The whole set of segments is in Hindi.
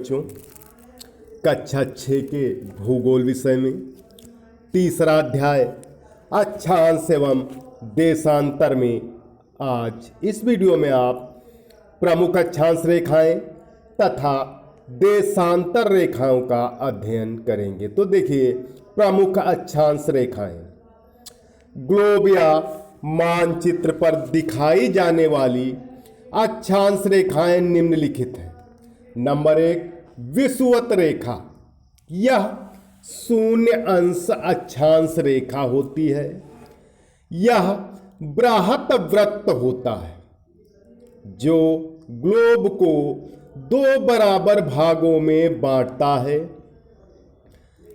बच्चों, कक्षा 6 के भूगोल विषय में तीसरा अध्याय अक्षांश एवं देशांतर में आज इस वीडियो में आप प्रमुख अक्षांश रेखाएं तथा देशांतर रेखाओं का अध्ययन करेंगे। तो देखिए, प्रमुख अक्षांश रेखाएं ग्लोब या मानचित्र पर दिखाई जाने वाली अक्षांश रेखाएं निम्नलिखित हैं। नंबर 1, विषुवत रेखा। यह शून्य अंश अक्षांश रेखा होती है। यह बृहत वृत्त होता है जो ग्लोब को 2 बराबर भागों में बांटता है।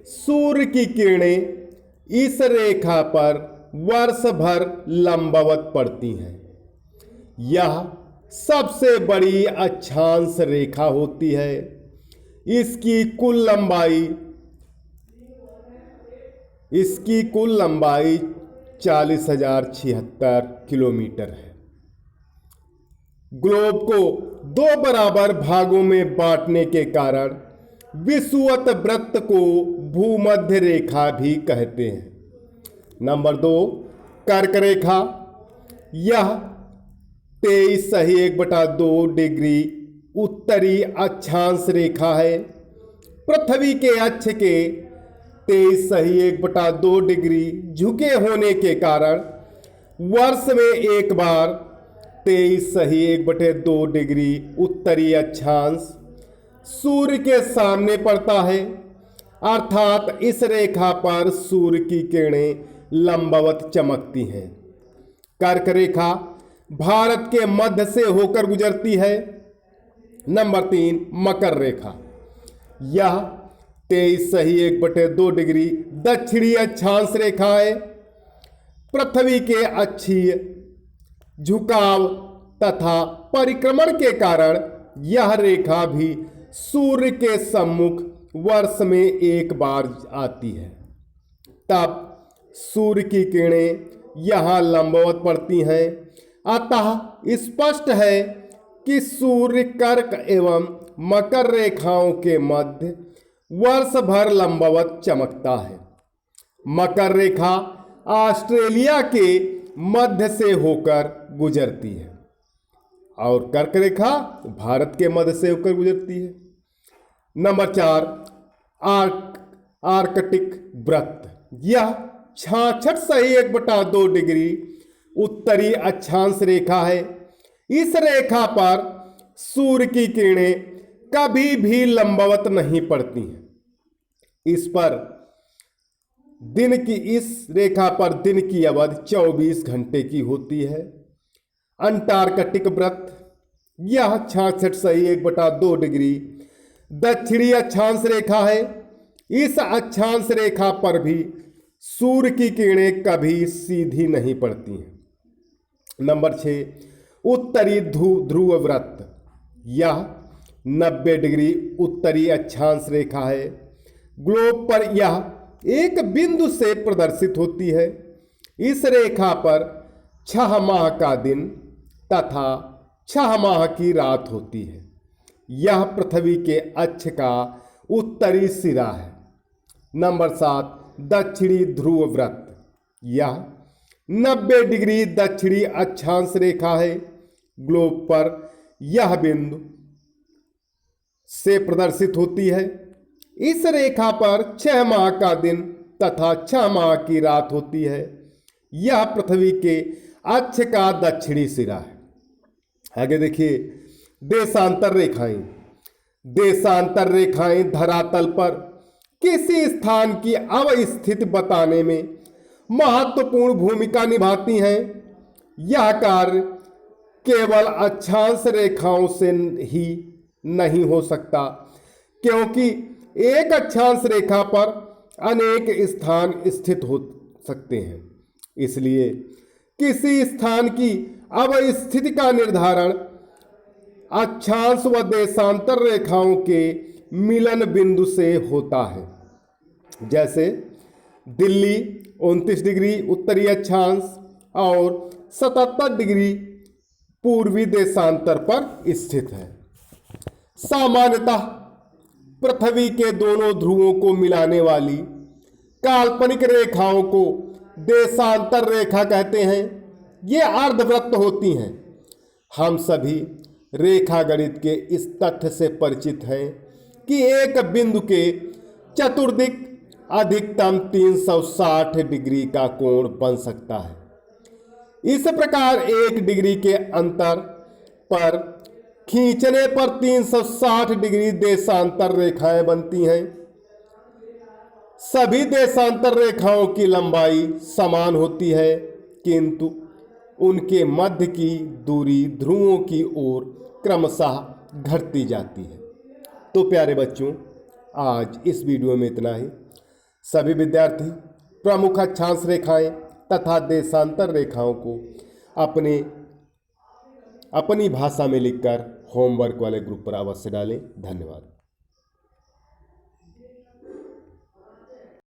सूर्य की किरणें इस रेखा पर वर्ष भर लंबवत पड़ती हैं। यह सबसे बड़ी अक्षांश रेखा होती है। इसकी कुल लंबाई 40,076 किलोमीटर है। ग्लोब को 2 बराबर भागों में बांटने के कारण विषुवत वृत्त को भूमध्य रेखा भी कहते हैं। नंबर 2, कर्क रेखा। यह 23.1/2 डिग्री उत्तरी अक्षांश रेखा है। पृथ्वी के अक्ष के 23.1/2 डिग्री झुके होने के कारण वर्ष में एक बार 23.1/2 डिग्री उत्तरी अक्षांश सूर्य के सामने पड़ता है। अर्थात इस रेखा पर सूर्य की किरणें लंबवत चमकती हैं। कर्क रेखा भारत के मध्य से होकर गुजरती है। नंबर 3, मकर रेखा। यह 23.1/2 डिग्री दक्षिणी अक्षांश रेखा है। पृथ्वी के अक्षीय झुकाव तथा परिक्रमण के कारण यह रेखा भी सूर्य के सम्मुख वर्ष में एक बार आती है। तब सूर्य की किरणें यहाँ लंबवत पड़ती हैं। अतः स्पष्ट है कि सूर्य कर्क एवं मकर रेखाओं के मध्य वर्ष भर लंबवत चमकता है। मकर रेखा ऑस्ट्रेलिया के मध्य से होकर गुजरती है और कर्क रेखा भारत के मध्य से होकर गुजरती है। नंबर 4, आर्कटिक वृत्त। यह 66.1/2 डिग्री उत्तरी अक्षांश रेखा है। इस रेखा पर सूर्य की किरणें कभी भी लंबवत नहीं पड़ती हैं। इस रेखा पर दिन की अवधि 24 घंटे की होती है। अंटार्कटिक वृत्त। यह 66.1/2 डिग्री दक्षिणी अक्षांश रेखा है। इस अक्षांश रेखा पर भी सूर्य की किरणें कभी सीधी नहीं पड़ती हैं। नंबर 6, उत्तरी ध्रुव वृत्त। यह 90 डिग्री उत्तरी अक्षांश रेखा है। ग्लोब पर यह एक बिंदु से प्रदर्शित होती है। इस रेखा पर 6 माह का दिन तथा 6 माह की रात होती है। यह पृथ्वी के अक्ष का उत्तरी सिरा है। नंबर 7, दक्षिणी ध्रुव वृत्त। यह 90 डिग्री दक्षिणी अक्षांश रेखा है। ग्लोब पर यह बिंदु से प्रदर्शित होती है। इस रेखा पर 6 माह का दिन तथा 6 माह की रात होती है। यह पृथ्वी के अक्ष का दक्षिणी सिरा है। आगे देखिए, देशांतर रेखाएं। देशांतर रेखाएं धरातल पर किसी स्थान की अवस्थिति बताने में महत्वपूर्ण भूमिका निभाती हैं। यह कार्य केवल अक्षांश रेखाओं से ही नहीं हो सकता, क्योंकि एक अक्षांश रेखा पर अनेक स्थान स्थित हो सकते हैं। इसलिए किसी स्थान की अवस्थिति का निर्धारण अक्षांश व देशांतर रेखाओं के मिलन बिंदु से होता है। जैसे दिल्ली 29 डिग्री उत्तरी अक्षांश और 77 डिग्री पूर्वी देशांतर पर स्थित है। सामान्यतः पृथ्वी के दोनों ध्रुवों को मिलाने वाली काल्पनिक रेखाओं को देशांतर रेखा कहते हैं। ये अर्धवृत्त होती हैं। हम सभी रेखा गणित के इस तथ्य से परिचित हैं कि एक बिंदु के चतुर्दिक अधिकतम 360 डिग्री का कोण बन सकता है। इस प्रकार 1 डिग्री के अंतर पर खींचने पर 360 डिग्री देशांतर रेखाएं बनती हैं। सभी देशांतर रेखाओं की लंबाई समान होती है, किंतु उनके मध्य की दूरी ध्रुवों की ओर क्रमशः घटती जाती है। तो प्यारे बच्चों, आज इस वीडियो में इतना ही। सभी विद्यार्थी प्रमुख अक्षांश रेखाएं तथा देशांतर रेखाओं को अपनी भाषा में लिखकर होमवर्क वाले ग्रुप पर अवश्य डालें। धन्यवाद।